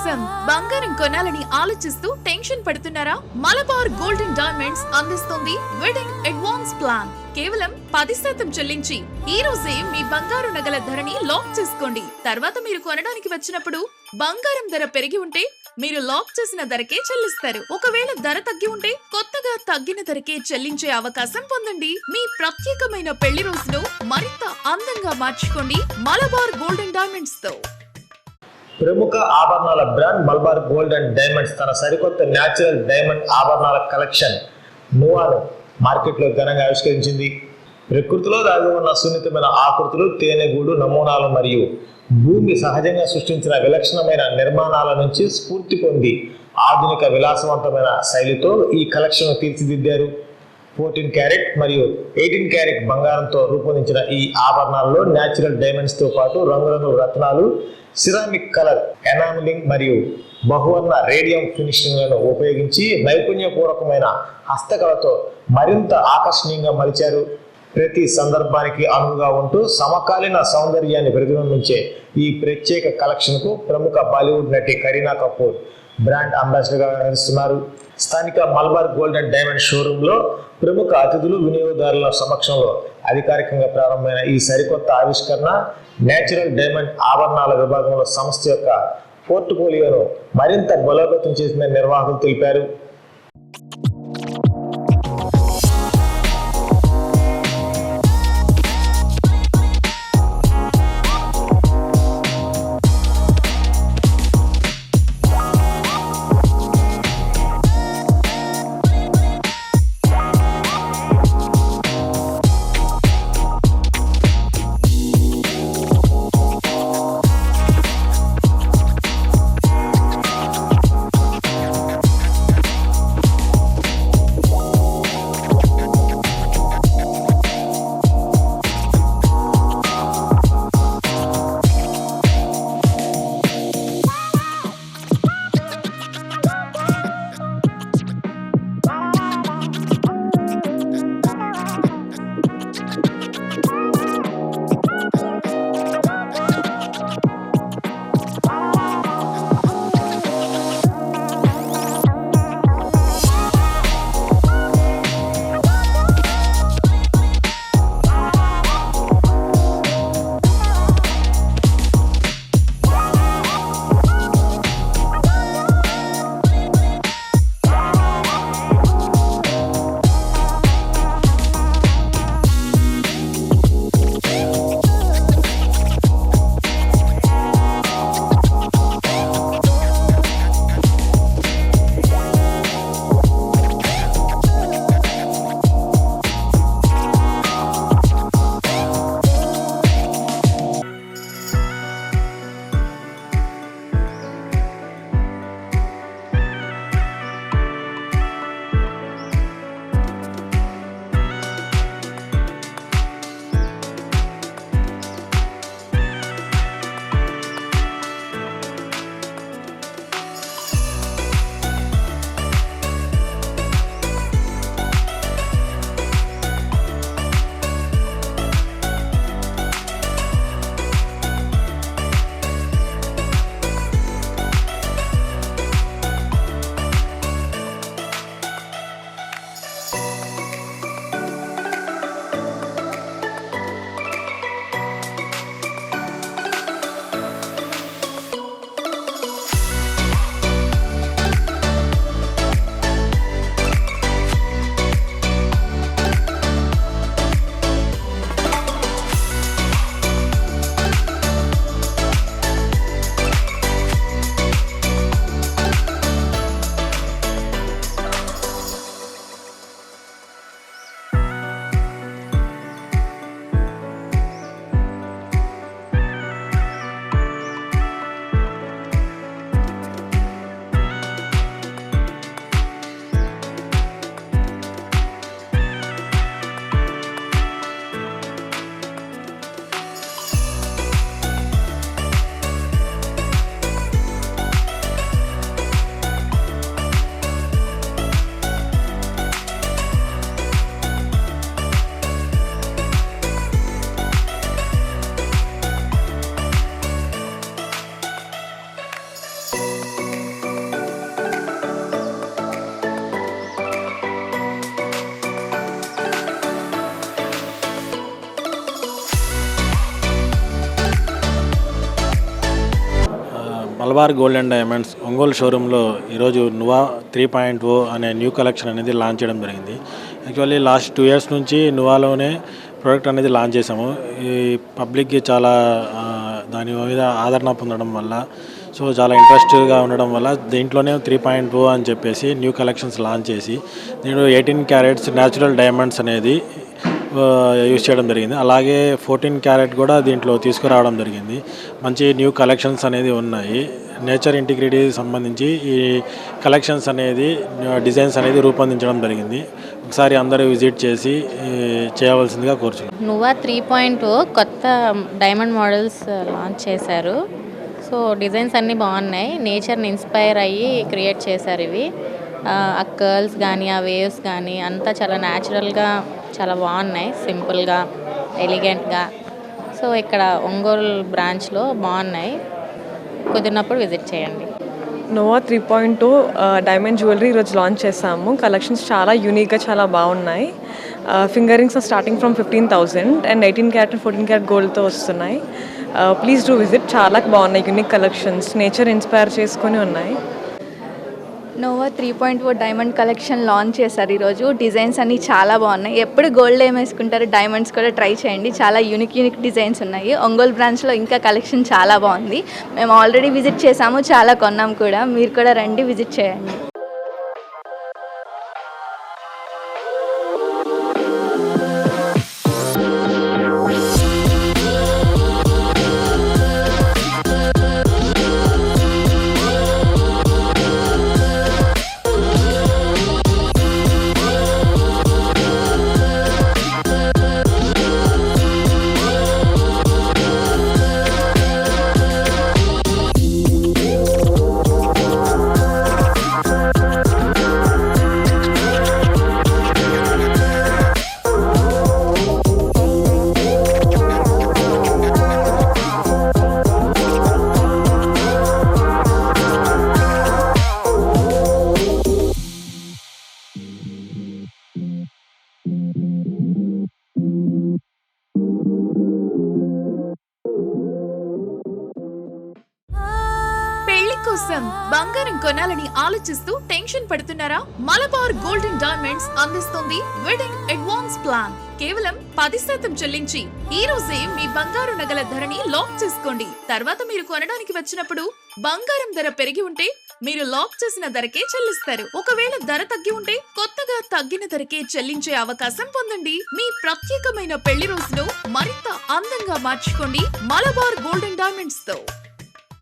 కోసం బంగారం కొనాలని ఆలోచిస్తూ టెన్షన్ పడుతున్నారా? మలబార్ గోల్డ్ అండ్ డైమండ్స్ అందిస్తుంది వెడ్డింగ్ అడ్వాన్స్ ప్లాన్. కేవలం 10% చెల్లించి ఈ రోజే మీ బంగారు నగల ధరని లాక్ చేసుకోండి. తర్వాత మీరు కొనడానికి వచ్చినప్పుడు బంగారం ధర పెరిగి ఉంటే మీరు లాక్ చేసిన ధరకే చెల్లిస్తారు. ఒకవేళ ధర తగ్గి ఉంటే కొత్తగా తగ్గిన ధరకే చెల్లించే అవకాశం పొందండి. మీ ప్రత్యేకమైన పెళ్లి రోజును మరింత అందంగా మార్చుకోండి మలబార్ గోల్డ్ అండ్ డైమండ్స్ తో. ప్రముఖ ఆభరణాల brand Malabar gold and diamonds తన సరికొత్త న్యాచురల్ డైమండ్ ఆభరణాల కలెక్షన్ నోవాను మార్కెట్లో ఘనంగా ఆవిష్కరించింది. ప్రకృతిలో దాగి ఉన్న సున్నితమైన ఆకృతులు, తేనెగూడు నమూనాలు మరియు భూమి సహజంగా సృష్టించిన విలక్షణమైన నిర్మాణాల నుంచి స్ఫూర్తి పొంది ఆధునిక విలాసవంతమైన శైలితో ఈ కలెక్షన్ తీర్చిదిద్దారు. 14 క్యారెట్ మరియు 18 క్యారెట్ బంగారంతో రూపొందించిన ఈ ఆభరణాల్లో న్యాచురల్ డైమండ్స్ తో పాటు రంగురంగుల రత్నాలు, సిరామిక్ కలర్ ఎనామిలింగ్ మరియు బహువర్ణ రేడియం ఫినిషింగ్లను ఉపయోగించి నైపుణ్యపూర్వకమైన హస్తకళతో మరింత ఆకర్షణీయంగా మలిచారు. ప్రతి సందర్భానికి అనువుగా ఉంటూ సమకాలీన సౌందర్యాన్ని ప్రతిబింబించే ఈ ప్రత్యేక కలెక్షన్కు ప్రముఖ బాలీవుడ్ నటి కరీనా కపూర్ బ్రాండ్ అంబాసిడర్గా వ్యవహరిస్తున్నారు. స్థానిక మలబార్ గోల్డ్ అండ్ డైమండ్ షోరూంలో ప్రముఖ అతిథులు, వినియోగదారుల సమక్షంలో అధికారికంగా ప్రారంభమైన ఈ సరికొత్త ఆవిష్కరణ నేచురల్ డైమండ్ ఆభరణాల విభాగంలో సంస్థ యొక్క పోర్ట్ఫోలియోను మరింత బలోపేతం చేసిందని నిర్వాహకులు తెలిపారు. Malabar gold and diamonds Ongole షోరూంలో ఈరోజు నువా 3.0 అనే న్యూ కలెక్షన్ అనేది లాంచ్ చేయడం జరిగింది. యాక్చువల్లీ లాస్ట్ 2 years నుంచి నువాలోనే ప్రోడక్ట్ అనేది లాంచ్ చేసాము. ఈ పబ్లిక్కి చాలా దాని మీద ఆదరణ పొందడం వల్ల, సో చాలా ఇంట్రెస్ట్గా ఉండడం వల్ల దీంట్లోనే 3.0 అని చెప్పేసి న్యూ కలెక్షన్స్ లాంచ్ చేసి దీంట్లో 18 క్యారెట్స్ న్యాచురల్ డైమండ్స్ అనేది యూజ్ చేయడం జరిగింది. అలాగే 14 క్యారెట్ కూడా దీంట్లో తీసుకురావడం జరిగింది. మంచి న్యూ కలెక్షన్స్ అనేది ఉన్నాయి. నేచర్ ఇంటిగ్రిటీకి సంబంధించి ఈ కలెక్షన్స్ అనేది డిజైన్స్ అనేది రూపొందించడం జరిగింది. ఒకసారి అందరూ విజిట్ చేసి చేయవలసిందిగా కోరుచున్నాను. నువా 3.0 కొత్త డైమండ్ మోడల్స్ లాంచ్ చేశారు. సో డిజైన్స్ అన్నీ బాగున్నాయి. నేచర్ని ఇన్స్పైర్ అయ్యి క్రియేట్ చేశారు ఇవి. ఆ కర్ల్స్ కానీ ఆ వేవ్స్ కానీ అంతా చాలా న్యాచురల్గా చాలా బాగున్నాయి, సింపుల్గా ఎలిగెంట్గా. సో ఇక్కడ ఒంగోలు బ్రాంచ్లో బాగున్నాయి. కుదిరినప్పుడు విజిట్ చేయండి. నోవా 3.0 డైమండ్ జ్యువెలరీ ఈరోజు లాంచ్ చేసాము. కలెక్షన్స్ చాలా యూనిక్గా చాలా బాగున్నాయి. Finger rings starting from 15,000 and 18 carat 14 carat గోల్డ్తో వస్తున్నాయి. Please do visit. చాలా బాగున్నాయి యూనిక్ కలెక్షన్స్, నేచర్ ఇన్స్పైర్ చేసుకొని ఉన్నాయి. నోవా 3.0 డైమండ్ కలెక్షన్ లాంచ్ చేశారు ఈరోజు. డిజైన్స్ అన్నీ చాలా బాగున్నాయి. ఎప్పుడు గోల్డ్ ఏం వేసుకుంటారు, డైమండ్స్ కూడా ట్రై చేయండి. చాలా యూనిక్ డిజైన్స్ ఉన్నాయి. ఒంగోలు బ్రాంచ్లో ఇంకా కలెక్షన్ చాలా బాగుంది. మేము ఆల్రెడీ విజిట్ చేసాము, చాలా కొన్నాం కూడా. మీరు కూడా రండి, విజిట్ చేయండి. కోసం బంగారం కొనాలని ఆలోచిస్తూ టెన్షన్ పడుతున్నారా? మలబార్ గోల్డెన్ డైమండ్స్ అందిస్తుంది వెడ్డింగ్ అడ్వాన్స్ ప్లాన్. కేవలం 10% చెల్లించి ఈ రోజే మీ బంగారు నగల ధరని లాక్ చేసుకోండి. తర్వాత మీరు కొనడానికి వచ్చినప్పుడు బంగారం ధర పెరిగి ఉంటే మీరు లాక్ చేసిన ధరకే చెల్లిస్తారు. ఒకవేళ ధర తగ్గి ఉంటే కొత్తగా తగ్గిన ధరకే చెల్లించే అవకాశం పొందండి. మీ ప్రత్యేకమైన పెళ్లి రోజును మరింత అందంగా మార్చుకోండి మలబార్ గోల్డెన్ డైమండ్స్ తో.